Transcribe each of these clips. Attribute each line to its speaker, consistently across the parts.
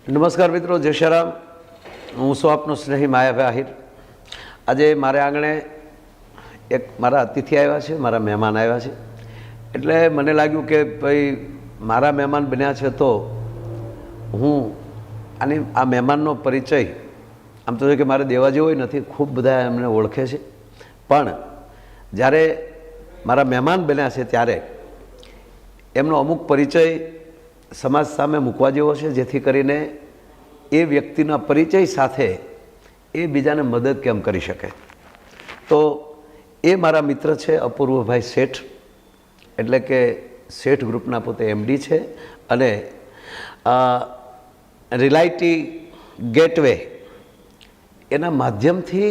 Speaker 1: નમસ્કાર મિત્રો, જય શ્રી રામ. હું છું આપનો સ્નેહી માયાભાઈ આહિર. આજે મારે આંગણે એક મારા અતિથિ આવ્યા છે, મારા મહેમાન આવ્યા છે. એટલે મને લાગ્યું કે ભાઈ મારા મહેમાન બન્યા છે તો હું આ મહેમાનનો પરિચય આમ તો કે મારે દેવા જેવો નથી, ખૂબ બધા એમને ઓળખે છે. પણ જ્યારે મારા મહેમાન બન્યા છે ત્યારે એમનો અમુક પરિચય સમાજ સામે મૂકવા જેવો છે, જેથી કરીને એ વ્યક્તિના પરિચય સાથે એ બીજાને મદદ કેમ કરી શકે. તો એ મારા મિત્ર છે અપૂર્વભાઈ શેઠ, એટલે કે શેઠ ગ્રુપના પોતે એમડી છે અને રિલાયટી ગેટવે એના માધ્યમથી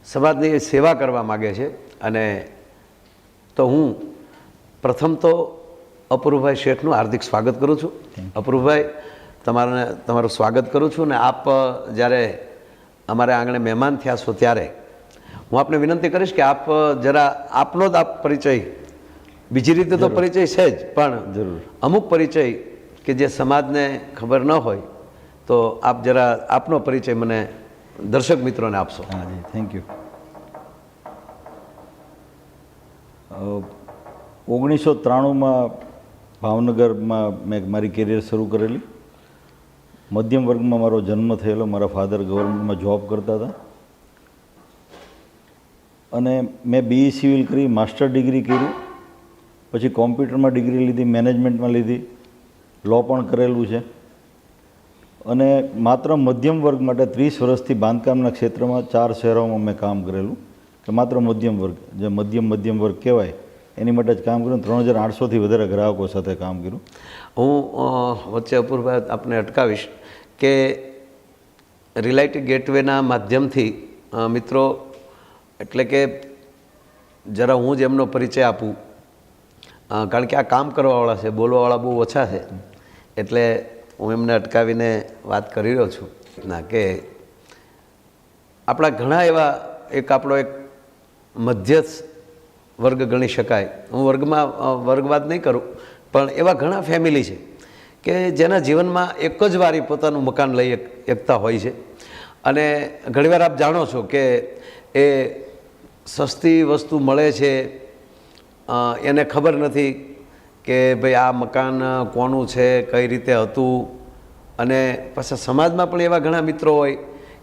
Speaker 1: સમાજની સેવા કરવા માગે છે. અને તો હું પ્રથમ તો અપૂર્વભાઈ શેઠનું હાર્દિક સ્વાગત કરું છું. અપૂર્વભાઈ, તમારું સ્વાગત કરું છું. ને આપ જ્યારે અમારે આંગણે મહેમાન થયા છો ત્યારે હું આપને વિનંતી કરીશ કે આપ જરા આપનો જ પરિચય, બીજી રીતે તો પરિચય છે જ, પણ જરૂર અમુક પરિચય કે જે સમાજને ખબર ન હોય તો આપ જરા આપનો પરિચય મને દર્શક મિત્રોને આપશો.
Speaker 2: હા જી, થેન્ક યુ. 1993માં ભાવનગરમાં મેં મારી કેરિયર શરૂ કરેલી. મધ્યમ વર્ગમાં મારો જન્મ થયેલો. મારા ફાધર ગવર્મેન્ટમાં જોબ કરતા હતા અને મેં BE સિવિલ કરી, માસ્ટર ડિગ્રી કરી, પછી કોમ્પ્યુટરમાં ડિગ્રી લીધી, મેનેજમેન્ટમાં લીધી, લો પણ કરેલું છે. અને માત્ર મધ્યમ વર્ગ માટે 30 વર્ષથી બાંધકામના ક્ષેત્રમાં 4 શહેરોમાં મેં કામ કરેલું. કે માત્ર મધ્યમ વર્ગ, જે મધ્યમ વર્ગ કહેવાય એની માટે જ કામ કર્યું. 3800થી વધારે ગ્રાહકો સાથે કામ કર્યું.
Speaker 1: હું વચ્ચે અપૂર્વભાઈ આપને અટકાવીશ કે રિલાયટી ગેટવેના માધ્યમથી મિત્રો, એટલે કે જરા હું જ એમનો પરિચય આપું, કારણ કે આ કામ કરવાવાળા છે, બોલવાવાળા બહુ ઓછા છે. એટલે હું એમને અટકાવીને વાત કરી રહ્યો છું ના કે આપણા ઘણા એવા આપણો એક મધ્યસ્થ વર્ગ ગણી શકાય. હું વર્ગવાદ નહીં કરું, પણ એવા ઘણા ફેમિલી છે કે જેના જીવનમાં એક જ વારી પોતાનું મકાન લઈ શકતા હોય છે. અને ઘણીવાર આપ જાણો છો કે એ સસ્તી વસ્તુ મળે છે, એને ખબર નથી કે ભાઈ આ મકાન કોનું છે, કઈ રીતે હતું. અને પાછા સમાજમાં પણ એવા ઘણા મિત્રો હોય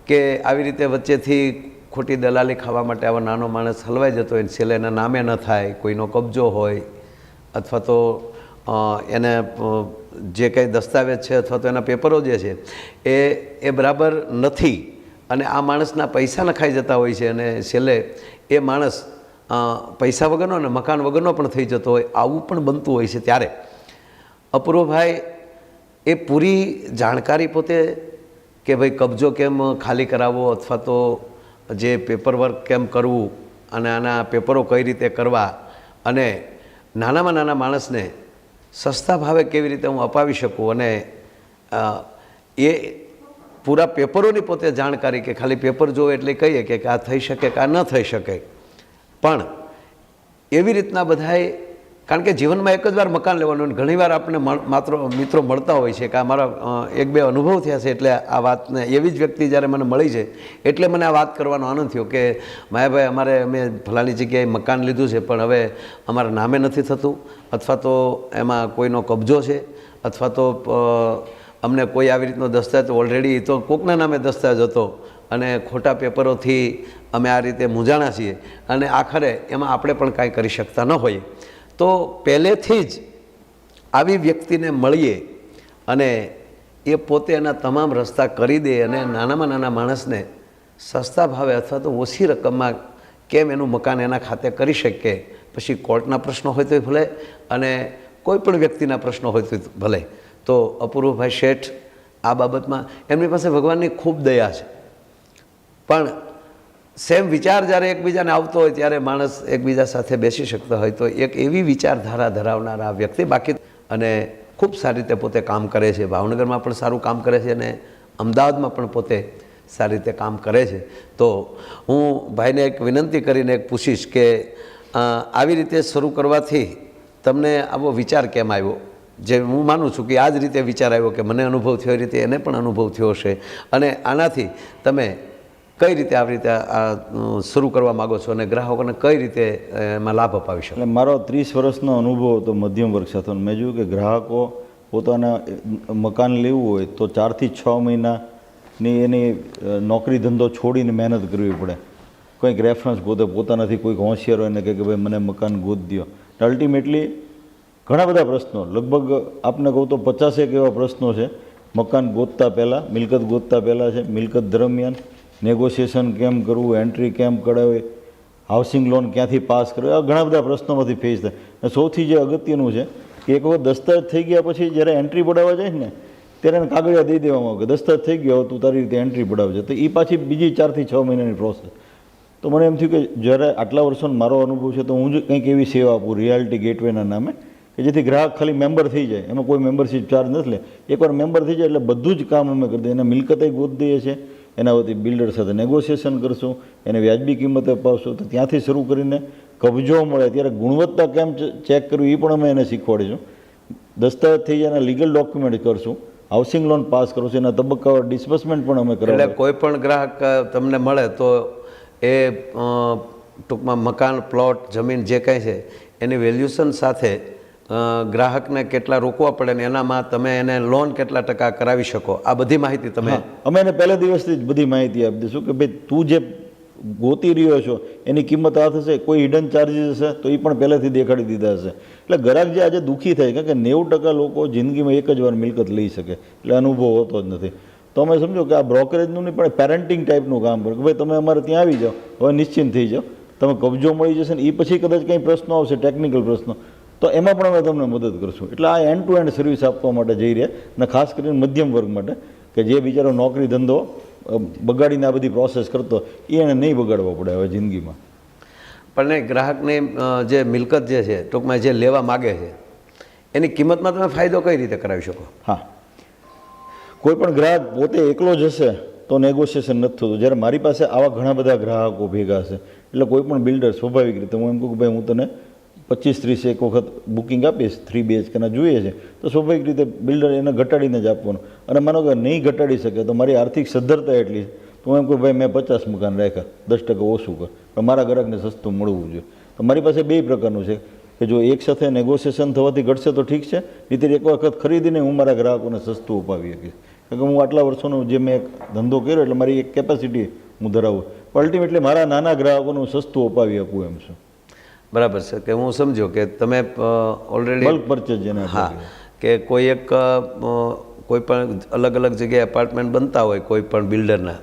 Speaker 1: કે આવી રીતે વચ્ચેથી ખોટી દલાલી ખાવા માટે આવા નાનો માણસ હલવાઈ જતો હોય, છેલ્લે એના નામે ન થાય, કોઈનો કબજો હોય, અથવા તો એને જે કંઈ દસ્તાવેજ છે અથવા તો એના પેપરો જે છે એ બરાબર નથી અને આ માણસના પૈસા નખાઈ જતા હોય છે અને છેલ્લે એ માણસ પૈસા વગરનો અને મકાન વગરનો પણ થઈ જતો હોય, આવું પણ બનતું હોય છે. ત્યારે અપૂર્વભાઈ એ પૂરી જાણકારી પોતે કે ભાઈ કબજો કેમ ખાલી કરાવવો અથવા તો જે પેપર વર્ક કેમ કરવું અને આના પેપરો કઈ રીતે કરવા અને નાનામાં નાના માણસને સસ્તા ભાવે કેવી રીતે હું અપાવી શકું અને એ પૂરા પેપરોની પોતે જાણકારી કે ખાલી પેપર જોવે એટલે કહીએ કે આ થઈ શકે કે આ ન થઈ શકે. પણ એવી રીતના બધાએ, કારણ કે જીવનમાં એક જ વાર મકાન લેવાનું અને ઘણીવાર આપણે માત્ર મિત્રો મળતા હોય છે કે આ મારા 1-2 અનુભવ થયા છે. એટલે આ વાતને એવી જ વ્યક્તિ જ્યારે મને મળી છે એટલે મને આ વાત કરવાનો આનંદ થયો કે માયાભાઈ, અમે ફલાણી જગ્યાએ મકાન લીધું છે પણ હવે અમારા નામે નથી થતું, અથવા તો એમાં કોઈનો કબજો છે, અથવા તો અમને કોઈ આવી રીતનો દસ્તાવેજ ઓલરેડી તો કોકના નામે દસ્તાવેજ હતો અને ખોટા પેપરોથી અમે આ રીતે મૂંઝાણા છીએ અને આખરે એમાં આપણે પણ કાંઈ કરી શકતા ન હોઈએ. તો પહેલેથી જ આવી વ્યક્તિને મળીએ અને એ પોતે એના તમામ રસ્તા કરી દે અને નાનામાં નાના માણસને સસ્તા ભાવે અથવા તો ઓછી રકમમાં કેમ એનું મકાન એના ખાતે કરી શકે. પછી કોર્ટના પ્રશ્નો હોય તોય ભલે અને કોઈ પણ વ્યક્તિના પ્રશ્નો હોય તો ભલે. તો અપૂર્વભાઈ શેઠ આ બાબતમાં એમની પાસે ભગવાનની ખૂબ દયા છે. પણ સેમ વિચાર જ્યારે એકબીજાને આવતો હોય ત્યારે માણસ એકબીજા સાથે બેસી શકતા હોય તો એક એવી વિચારધારા ધરાવનારા વ્યક્તિ, બાકી અને ખૂબ સારી રીતે પોતે કામ કરે છે. ભાવનગરમાં પણ સારું કામ કરે છે અને અમદાવાદમાં પણ પોતે સારી રીતે કામ કરે છે. તો હું ભાઈને એક વિનંતી કરીને એક પૂછીશ કે આવી રીતે શરૂ કરવાથી તમને આવો વિચાર કેમ આવ્યો જે હું માનું છું કે આ જ રીતે વિચાર આવ્યો કે મને અનુભવ થયો એ રીતે એને પણ અનુભવ થયો હશે, અને આનાથી તમે કઈ રીતે આવી રીતે આ શરૂ કરવા માગો છો અને ગ્રાહકોને કઈ રીતે એમાં લાભ અપાવી શકો?
Speaker 2: એટલે મારો 30 વર્ષનો અનુભવ હતો મધ્યમ વર્ગ સાથે. મેં જોયું કે ગ્રાહકો પોતાના મકાન લેવું હોય તો 4 થી 6 મહિનાની એની નોકરી ધંધો છોડીને મહેનત કરવી પડે. કંઈક રેફરન્સ ગોતે, પોતાનાથી કોઈક હોશિયાર હોય ને કહે કે ભાઈ મને મકાન ગોત દો. અલ્ટિમેટલી ઘણા બધા પ્રશ્નો, લગભગ આપને કહું તો 50 એવા પ્રશ્નો છે મકાન ગોતતા પહેલાં, મિલકત ગોતતા પહેલાં છે, મિલકત દરમિયાન નેગોશિએશન કેમ કરવું, એન્ટ્રી કેમ કઢાવવી, હાઉસિંગ લોન ક્યાંથી પાસ કરવી, આ ઘણા બધા પ્રશ્નોમાંથી ફેસ થાય. અને સૌથી જે અગત્યનું છે કે એક વખત દસ્તાવેજ થઈ ગયા પછી જ્યારે એન્ટ્રી પડાવવા જાય ને ત્યારે એને કાગળિયા દઈ દેવામાં આવે કે દસ્તાવેજ થઈ ગયો, તું તારી રીતે એન્ટ્રી પડાવજે. તો એ પાછી બીજી 4 થી 6 મહિનાની પ્રોસેસ. તો મને એમ થયું કે જ્યારે આટલા વર્ષોનો મારો અનુભવ છે તો હું જ કંઈક એવી સેવા આપું રિયાલિટી ગેટવેના નામે કે જેથી ગ્રાહક ખાલી મેમ્બર થઈ જાય, એમાં કોઈ મેમ્બરશીપ ચાર્જ નથી લે. એકવાર મેમ્બર થઈ જાય એટલે બધું જ કામ અમે કરી દઈએ. એને મિલકતે ગોત દઈએ છીએ, એના વતી બિલ્ડર સાથે નેગોશિએશન કરશું, એને વ્યાજબી કિંમતે અપાવશું. તો ત્યાંથી શરૂ કરીને કબજો મળે ત્યારે ગુણવત્તા કેમ ચેક કરવી એ પણ અમે એને શીખવાડીશું. દસ્તાવેજ થઈ જાય, એના લીગલ ડોક્યુમેન્ટ કરશું, હાઉસિંગ લોન પાસ કરશું, એના તબક્કાવાર ડિસ્બર્સમેન્ટ પણ અમે કરાવીએ.
Speaker 1: એટલે કોઈ પણ ગ્રાહક તમને મળે તો એ ટૂંકમાં મકાન, પ્લોટ, જમીન જે કંઈ છે એની વેલ્યુએશન સાથે ગ્રાહકને કેટલા રોકવા પડે ને એનામાં તમે એને લોન કેટલા ટકા કરાવી શકો, આ બધી માહિતી તમે?
Speaker 2: અમે એને પહેલા દિવસથી જ બધી માહિતી આપી દઈશું કે ભાઈ તું જે ગોતી રહ્યો છો એની કિંમત આ થશે, કોઈ હિડન ચાર્જીસ હશે તો એ પણ પહેલેથી દેખાડી દીધા હશે. એટલે ગ્રાહક જે આજે દુઃખી થાય, કારણ કે 90% લોકો જિંદગીમાં એક જ વાર મિલકત લઈ શકે એટલે અનુભવ હોતો જ નથી. તો અમે સમજો કે આ બ્રોકરેજનું નહીં પણ પેરેન્ટિંગ ટાઈપનું કામ કરે કે ભાઈ તમે અમારે ત્યાં આવી જાઓ, હવે નિશ્ચિંત થઈ જાઓ, તમે કબજો મળી જશે ને એ પછી કદાચ કંઈ પ્રશ્નો આવશે, ટેકનિકલ પ્રશ્નો, તો એમાં પણ અમે તમને મદદ કરશું. એટલે આ એન્ડ ટુ એન્ડ સર્વિસ આપવા માટે જઈ રહ્યા, અને ખાસ કરીને મધ્યમ વર્ગ માટે કે જે બિચારો નોકરી ધંધો બગાડીને આ બધી પ્રોસેસ કરતો એ એને નહીં બગાડવા પડે હવે જિંદગીમાં.
Speaker 1: પણ ગ્રાહકની જે મિલકત જે છે ટૂંકમાં જે લેવા માગે છે એની કિંમતમાં તમે ફાયદો કઈ રીતે કરાવી શકો?
Speaker 2: હા, કોઈ પણ ગ્રાહક પોતે એકલો જ હશે તો નેગોશિએશન નથી થતું. જ્યારે મારી પાસે આવા ઘણા બધા ગ્રાહકો ભેગા છે એટલે કોઈ પણ બિલ્ડર સ્વાભાવિક રીતે હું એમ કહું કે ભાઈ હું તને 25-30 એક વખત બુકિંગ આપીશ, 3 BHKના જોઈએ છે તો સ્વાભાવિક રીતે બિલ્ડર એને ઘટાડીને જ આપવાનું. અને માનો કે નહીં ઘટાડી શકે તો મારી આર્થિક સદ્ધરતા એટલી તો હું એમ કહું ભાઈ મેં 50 મકાન રાખ્યા, 10% ઓછું કર, પણ મારા ગ્રાહકને સસ્તું મળવું જોઈએ. તો મારી પાસે બે પ્રકારનું છે કે જો એક સાથે નેગોશિએશન થવાથી ઘટશે તો ઠીક છે, રીતે એક વખત ખરીદીને હું મારા ગ્રાહકોને સસ્તું અપાવી શકીશ. કારણ કે હું આટલા વર્ષોનો જે મેં એક ધંધો કર્યો એટલે મારી એક કેપેસિટી હું ધરાવું, પણ અલ્ટિમેટલી મારા નાના ગ્રાહકોને હું સસ્તું અપાવી આપું એમ છું.
Speaker 1: બરાબર છે કે હું સમજો કે તમે ઓલરેડી
Speaker 2: બલ્ક પરચેઝ જેને
Speaker 1: હા કે કોઈ એક કોઈ પણ અલગ અલગ જગ્યાએ એપાર્ટમેન્ટ બનતા હોય કોઈ પણ બિલ્ડરના,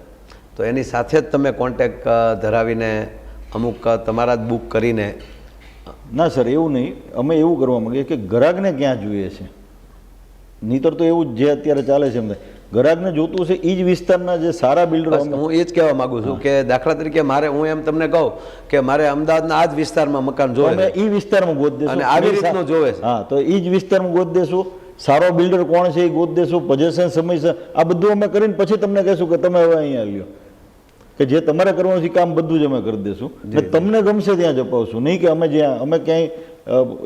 Speaker 1: તો એની સાથે જ તમે કોન્ટેક ધરાવીને અમુક તમારા જ બુક કરીને?
Speaker 2: ના સર, એવું નહીં. અમે એવું કરવા માંગીએ કે ગ્રાહકને ક્યાં જોઈએ છે, નહીંતર તો એવું જે અત્યારે ચાલે છે એમ ગ્રાહકને જોતું છે એ જ વિસ્તારના જે સારા બિલ્ડરો.
Speaker 1: હું એ જ કહેવા માગું છું કે દાખલા તરીકે મારે, હું એમ તમને કહું કે મારે અમદાવાદના આ જ વિસ્તારમાં મકાન જોવે
Speaker 2: અમે એ વિસ્તારમાં ગોત દેશું
Speaker 1: અને આવી રીતનું જોવે છે.
Speaker 2: હા, તો એ જ વિસ્તારમાં ગોત દેશું, સારો બિલ્ડર કોણ છે એ ગોત દેશું, પોઝેશન સમયસર આ બધું અમે કરીને પછી તમને કહેશું કે તમે હવે અહીંયા લ્યો, કે જે તમારે કરવાનું છે કામ બધું જ અમે કરી દઈશું ને તમને ગમશે ત્યાં જ અપાવશું, નહીં કે અમે જ્યાં અમે ક્યાંય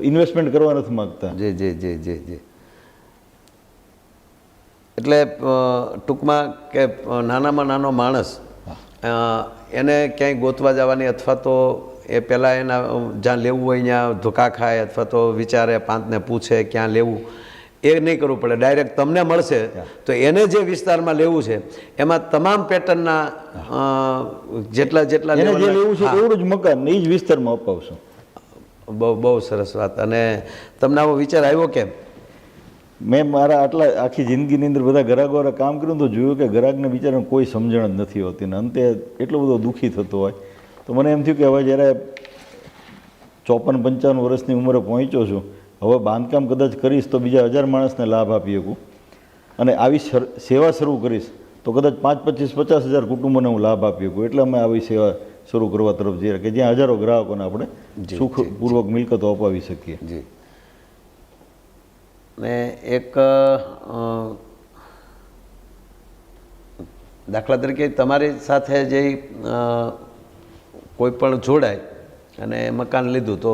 Speaker 2: ઇન્વેસ્ટમેન્ટ કરવા નથી માગતા.
Speaker 1: જી જી જી જી જી. એટલે ટૂંકમાં કે નાનામાં નાનો માણસ એને ક્યાંય ગોતવા જવાની અથવા તો એ પહેલાં એના જ્યાં લેવું હોય ત્યાં ધોકા ખાય અથવા તો વિચારે પાંચને પૂછે ક્યાં લેવું, એ નહીં કરવું પડે. ડાયરેક્ટ તમને મળશે તો એને જે વિસ્તારમાં લેવું છે એમાં તમામ પેટર્નના જેટલા
Speaker 2: જે લેવું છે એવું જ મકાન એ જ વિસ્તારમાં અપાવશું.
Speaker 1: બહુ સરસ વાત. અને તમને આવો વિચાર આવ્યો કેમ?
Speaker 2: મેં મારા આટલા આખી જિંદગીની અંદર બધા ગ્રાહકો કામ કર્યું તો જોયું કે ગ્રાહકને બિચારાને કોઈ સમજણ જ નથી હોતી ને અંતે એટલો બધો દુઃખી થતો હોય. તો મને એમ થયું કે હવે જ્યારે 54-55 વર્ષની ઉંમરે પહોંચ્યો છું, હવે બાંધકામ કદાચ કરીશ તો બીજા 1000 માણસને લાભ આપી શકું, અને આવી સેવા શરૂ કરીશ તો કદાચ 5-25-50 હજાર કુટુંબોને હું લાભ આપી શકું. એટલે અમે આવી સેવા શરૂ કરવા તરફ જઈએ કે જ્યાં હજારો ગ્રાહકોને આપણે સુખપૂર્વક મિલકતો અપાવી શકીએ.
Speaker 1: જી. ને એક દાખલા તરીકે તમારી સાથે જે કોઈ પણ જોડાય અને મકાન લીધું તો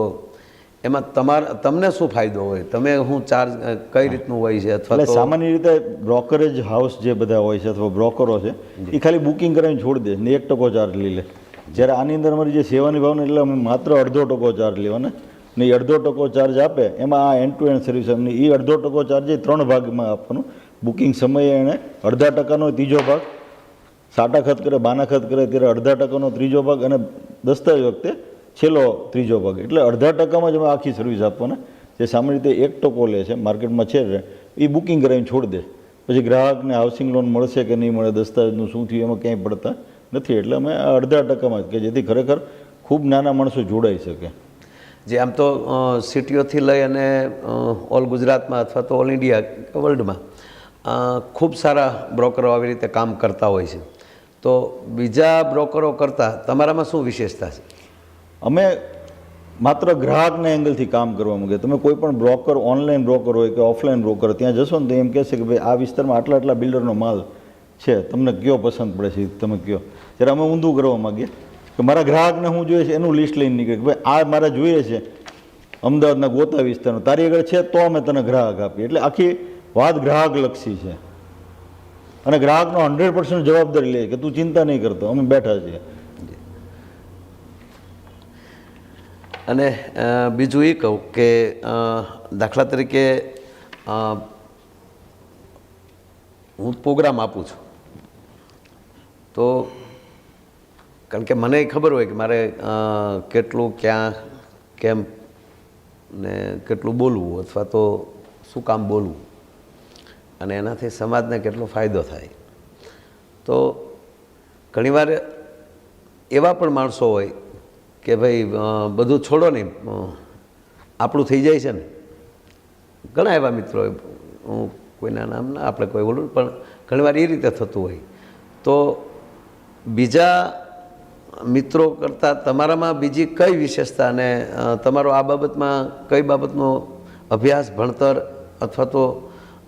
Speaker 1: એમાં તમને શું ફાયદો હોય, તમે શું ચાર્જ કઈ રીતનું હોય છે, અથવા
Speaker 2: એટલે
Speaker 1: તો
Speaker 2: સામાન્ય રીતે બ્રોકરેજ હાઉસ જે બધા હોય છે અથવા બ્રોકરો છે એ ખાલી બુકિંગ કરાવીને છોડી દે ને 1% ચાર્જ લઈ લે. જ્યારે આની અંદર અમારી જે સેવાની ભાવના એટલે અમે માત્ર 0.5% ચાર્જ લેવાના ને 0.5% ચાર્જ આપે એમાં આ એન્ડ ટુ એન્ડ સર્વિસ અમને એ 0.5% ચાર્જ એ 3 ભાગમાં આપવાનું. બુકિંગ સમયે એણે 0.5%નો ત્રીજો ભાગ, સાટા ખત કરે બાના ખત કરે ત્યારે 0.5%નો ત્રીજો ભાગ અને દસ્તાવેજ વખતે છેલ્લો ત્રીજો ભાગ, એટલે 0.5%માં જ અમે આખી સર્વિસ આપવાના. જે સામાન્ય રીતે 1% લે છે માર્કેટમાં છે એ બુકિંગ કરાવીને છોડી દે. પછી ગ્રાહકને હાઉસિંગ લોન મળશે કે નહીં મળે, દસ્તાવેજનું શું થયું એમાં ક્યાંય પડતા નથી. એટલે અમે 0.5%માં જ કે જેથી ખરેખર ખૂબ નાના માણસો જોડાઈ શકે.
Speaker 1: જે આમ તો સિટીઓથી લઈ અને ઓલ ગુજરાતમાં અથવા તો ઓલ ઇન્ડિયા વર્લ્ડમાં ખૂબ સારા બ્રોકરો આવી રીતે કામ કરતા હોય છે, તો બીજા બ્રોકરો કરતાં તમારામાં શું વિશેષતા છે?
Speaker 2: અમે માત્ર ગ્રાહકના એંગલથી કામ કરવા માંગીએ. તમે કોઈ પણ બ્રોકર, ઓનલાઈન બ્રોકર હોય કે ઓફલાઈન બ્રોકર, ત્યાં જશો ને તો એમ કહેશે કે ભાઈ આ વિસ્તારમાં આટલા બિલ્ડરનો માલ છે, તમને કયો પસંદ પડે છે તમે કયો. જ્યારે અમે ઊંધું કરવા માગીએ કે મારા ગ્રાહકને શું જોઈએ છે એનું લિસ્ટ લઈને નીકળે કે ભાઈ આ મારે જોઈએ છે અમદાવાદના ગોતા વિસ્તારનો, તારી આગળ છે તો અમે તને ગ્રાહક આપીએ. એટલે આખી વાત ગ્રાહકલક્ષી છે અને ગ્રાહકનો 100% જવાબદારી લે કે તું ચિંતા નહીં કરતો, અમે બેઠા છીએ.
Speaker 1: અને બીજું એ કહું કે દાખલા તરીકે હું પ્રોગ્રામ આપું છું તો કારણ કે મને ખબર હોય કે મારે કેટલું ક્યાં કેમ ને કેટલું બોલવું અથવા તો શું કામ બોલવું અને એનાથી સમાજને કેટલો ફાયદો થાય. તો ઘણીવાર એવા પણ માણસો હોય કે ભાઈ બધું છોડો નહીં, આપણું થઈ જાય છે ને. ઘણા એવા મિત્રો, હું કોઈના નામ ના આપણે કોઈ બોલું, પણ ઘણીવાર એ રીતે થતું હોય. તો બીજા મિત્રો કરતાં તમારામાં બીજી કઈ વિશેષતા અને તમારો આ બાબતમાં કઈ બાબતનો અભ્યાસ, ભણતર અથવા તો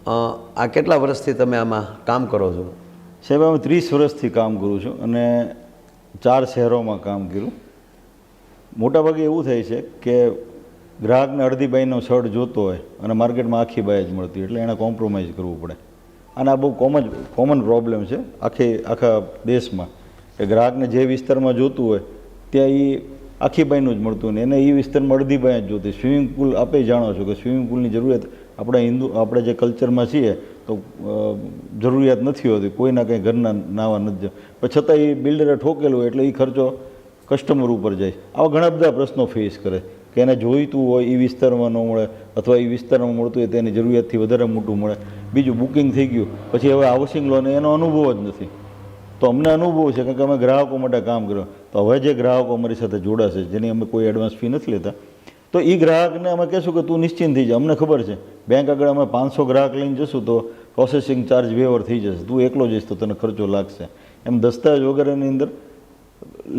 Speaker 1: આ કેટલા વર્ષથી તમે આમાં કામ કરો છો?
Speaker 2: સાહેબ અમે 30 વર્ષથી કામ કરું છું અને 4 શહેરોમાં કામ કર્યું. મોટાભાગે એવું થાય છે કે ગ્રાહકને અડધી બાઈનો શર્ટ જોતો હોય અને માર્કેટમાં આખી બાઈ જ મળતી, એટલે એણે કોમ્પ્રોમાઇઝ કરવું પડે. અને આ બહુ કોમન પ્રોબ્લેમ છે આખા દેશમાં કે ગ્રાહકને જે વિસ્તારમાં જોતું હોય ત્યાં એ આખી બાઈનું જ મળતું ને એને એ વિસ્તારમાં અડધી બાઈ જ જોતી. સ્વિમિંગ પુલ આપે જાણો છો કે સ્વિમિંગ પુલની જરૂરિયાત આપણે જે કલ્ચરમાં છીએ તો જરૂરિયાત નથી હોતી, કોઈના કંઈ ઘરના નાવા નથી, પણ છતાં એ બિલ્ડરે ઠોકેલું હોય એટલે એ ખર્ચો કસ્ટમર ઉપર જાય. આવા ઘણા બધા પ્રશ્નો ફેસ કરે કે એને જોઈતું હોય એ વિસ્તારમાં ન મળે અથવા એ વિસ્તારમાં મળતું હોય તેની જરૂરિયાતથી વધારે મોટું મળે. બીજું બુકિંગ થઈ ગયું પછી હવે હાઉસિંગ લોન એનો અનુભવ જ નથી. તો અમને અનુભવ છે કારણ કે અમે ગ્રાહકો માટે કામ કર્યું. તો હવે જે ગ્રાહકો અમારી સાથે જોડાશે જેની અમે કોઈ એડવાન્સ ફી નથી લેતા, તો એ ગ્રાહકને અમે કહેશું કે તું નિશ્ચિંત થઈ જા, અમને ખબર છે બેંક આગળ અમે 500 ગ્રાહક લઈને જશું તો પ્રોસેસિંગ ચાર્જ વેવર થઈ જશે, તું એકલો જઈશ તો તને ખર્ચો લાગશે. એમ દસ્તાવેજ વગેરેની અંદર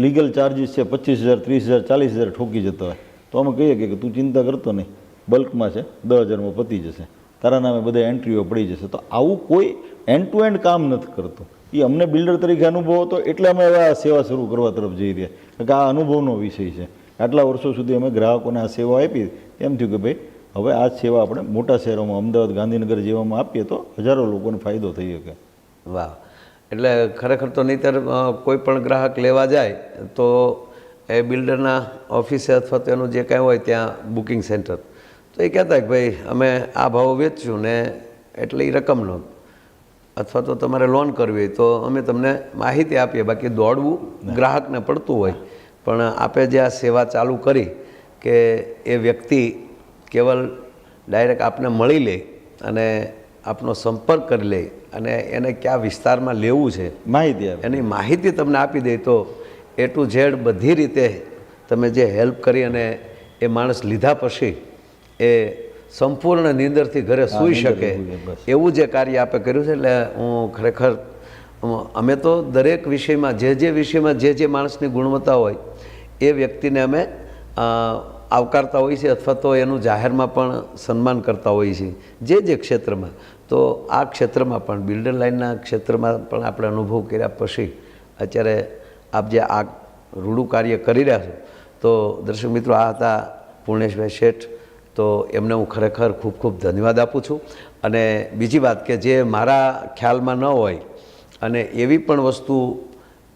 Speaker 2: લીગલ ચાર્જીસ છે 25,000, 30,000, 40,000 ઠોકી જતા હોય. તો અમે કહીએ કે તું ચિંતા કરતો નહીં, બલ્કમાં છે 10,000માં પતી જશે, તારા નામે બધા એન્ટ્રીઓ પડી જશે. તો આવું કોઈ એન્ડ ટુ એન્ડ કામ નથી કરતું. એ અમને બિલ્ડર તરીકે અનુભવ હતો એટલે અમે આ સેવા શરૂ કરવા તરફ જઈ રહ્યા કે આ અનુભવનો વિષય છે. આટલા વર્ષો સુધી અમે ગ્રાહકોને આ સેવા આપી, એમ થયું કે ભાઈ હવે આ સેવા આપણે મોટા શહેરોમાં અમદાવાદ, ગાંધીનગર જેવામાં આપીએ તો હજારો લોકોને ફાયદો થઈ શકે.
Speaker 1: વાહ! એટલે ખરેખર તો નહીંતર કોઈ પણ ગ્રાહક લેવા જાય તો એ બિલ્ડરના ઓફિસે અથવા તો એનું જે કાંઈ હોય ત્યાં બુકિંગ સેન્ટર, તો એ કહેતા કે ભાઈ અમે આ ભાવ વેચશું ને એટલી રકમનો, અથવા તો તમારે લોન કરવી હોય તો અમે તમને માહિતી આપીએ. બાકી દોડવું ગ્રાહકને પડતું હોય, પણ આપે જે આ સેવા ચાલુ કરી કે એ વ્યક્તિ કેવલ ડાયરેક્ટ આપને મળી લે અને આપનો સંપર્ક કરી લે અને એને કયા વિસ્તારમાં લેવું છે
Speaker 2: માહિતી આપે,
Speaker 1: એની માહિતી તમને આપી દે, તો એ ટુ ઝેડ બધી રીતે તમે જે હેલ્પ કરી અને એ માણસ લીધા પછી એ સંપૂર્ણ નીંદરથી ઘરે સૂઈ શકે એવું જે કાર્ય આપે કર્યું છે. એટલે હું ખરેખર અમે તો દરેક વિષયમાં જે વિષયમાં જે માણસની ગુણવત્તા હોય એ વ્યક્તિને અમે આવકારતા હોઈએ છીએ અથવા તો એનું જાહેરમાં પણ સન્માન કરતા હોઈએ છીએ જે ક્ષેત્રમાં. તો આ ક્ષેત્રમાં પણ બિલ્ડર લાઇનના ક્ષેત્રમાં પણ આપણે અનુભવ કર્યા પછી અત્યારે આપ જે આ રૂડું કાર્ય કરી રહ્યા છો, તો દર્શક મિત્રો આ હતા પૂર્ણેશભાઈ શેઠ, તો એમને હું ખરેખર ખૂબ ખૂબ ધન્યવાદ આપું છું. અને બીજી વાત કે જે મારા ખ્યાલમાં ન હોય અને એવી પણ વસ્તુ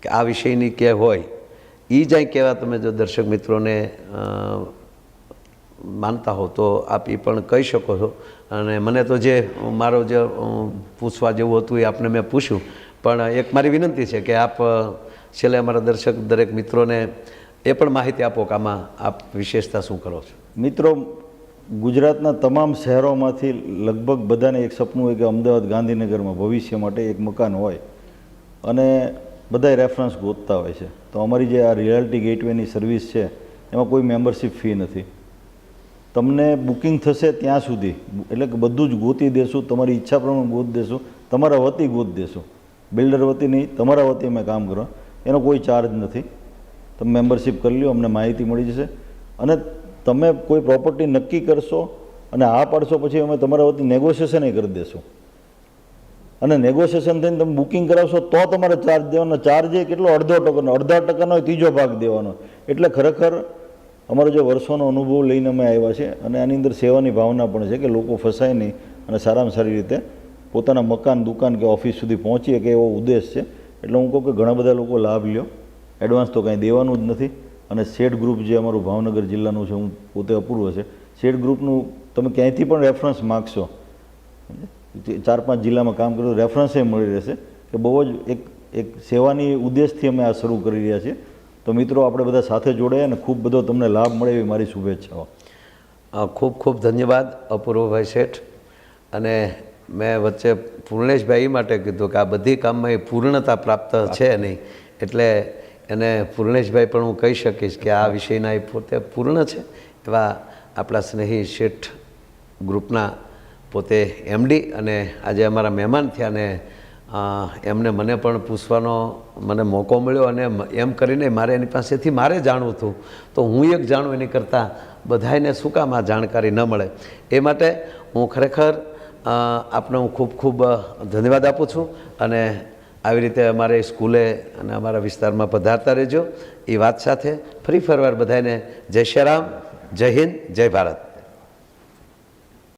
Speaker 1: કે આ વિષયની કે હોય એ જાય કહેવા તમે જો દર્શક મિત્રોને માનતા હો તો આપ એ પણ કહી શકો છો. અને મને તો જે મારો જે પૂછવા જેવું હતું એ આપને મેં પૂછ્યું, પણ એક મારી વિનંતી છે કે આપ છેલ્લે અમારા દર્શક દરેક મિત્રોને એ પણ માહિતી આપો કે આમાં આપ વિશેષતા શું કરો છો.
Speaker 2: મિત્રો, ગુજરાતના તમામ શહેરોમાંથી લગભગ બધાને એક સપનું હોય કે અમદાવાદ ગાંધીનગરમાં ભવિષ્ય માટે એક મકાન હોય અને બધાય રેફરન્સ ગોતતા હોય છે. તો અમારી જે આ રિયાલિટી ગેટવેની સર્વિસ છે એમાં કોઈ મેમ્બરશિપ ફી નથી. તમને બુકિંગ થશે ત્યાં સુધી, એટલે કે બધું જ ગોતી દેશું, તમારી ઈચ્છા પ્રમાણે ગોતી દેશું, તમારા વતી ગોતી દેશું, બિલ્ડર વતી નહીં, તમારા વતી અમે કામ કરો. એનો કોઈ ચાર્જ નથી. તમે મેમ્બરશિપ કરી લો, અમને માહિતી મળી જશે. અને તમે કોઈ પ્રોપર્ટી નક્કી કરશો અને આ પાડશો પછી અમે તમારા વતી નેગોશિએશન કરી દેશું. અને નેગોશિએશન થઈને તમે બુકિંગ કરાવશો તો તમારે ચાર્જ દેવાનો. ચાર્જ એ કેટલો? અડધા ટકાનો ત્રીજો ભાગ દેવાનો. એટલે ખરેખર અમારો જે વર્ષોનો અનુભવ લઈને અમે આવ્યા છે અને આની અંદર સેવાની ભાવના પણ છે કે લોકો ફસાય નહીં અને સારામાં સારી રીતે પોતાના મકાન, દુકાન કે ઓફિસ સુધી પહોંચી શકે એવો ઉદ્દેશ છે. એટલે હું કહું કે ઘણા બધા લોકો લાભ લ્યો. એડવાન્સ તો કાંઈ દેવાનું જ નથી. અને શેઠ ગ્રુપ જે અમારું ભાવનગર જિલ્લાનું છે, હું પોતે અપૂર્વ છે, શેઠ ગ્રુપનું તમે ક્યાંયથી પણ રેફરન્સ માગશો, 4-5 જિલ્લામાં કામ કર્યું, રેફરન્સ એ મળી રહેશે કે બહુ જ એક સેવાની ઉદ્દેશથી અમે આ શરૂ કરી રહ્યા છીએ. તો મિત્રો, આપણે બધા સાથે જોડાયા અને ખૂબ બધો તમને લાભ મળે એવી મારી શુભેચ્છાઓ.
Speaker 1: ખૂબ ખૂબ ધન્યવાદ અપૂર્વભાઈ શેઠ. અને મેં વચ્ચે પૂર્ણેશભાઈ એ માટે કીધું કે આ બધી કામમાં એ પૂર્ણતા પ્રાપ્ત છે નહીં, એટલે એને પૂર્ણેશભાઈ પણ હું કહી શકીશ કે આ વિષયના એ પોતે પૂર્ણ છે. એવા આપણા સ્નેહી શેઠ ગ્રુપના પોતે એમડી અને આજે અમારા મહેમાન થયા ને એમને મને પણ પૂછવાનો મને મોકો મળ્યો. અને એમ કરીને મારે એની પાસેથી મારે જાણવું હતું, તો હું એક જાણું એની કરતાં બધાને શું કામ આ જાણકારી ન મળે. એ માટે હું ખરેખર આપને હું ખૂબ ખૂબ ધન્યવાદ આપું છું. અને આવી રીતે અમારે સ્કૂલે અને અમારા વિસ્તારમાં પધારતા રહેજો. એ વાત સાથે ફરી ફરવાર બધાને જય શ્રી રામ, જય હિન્દ, જય ભારત.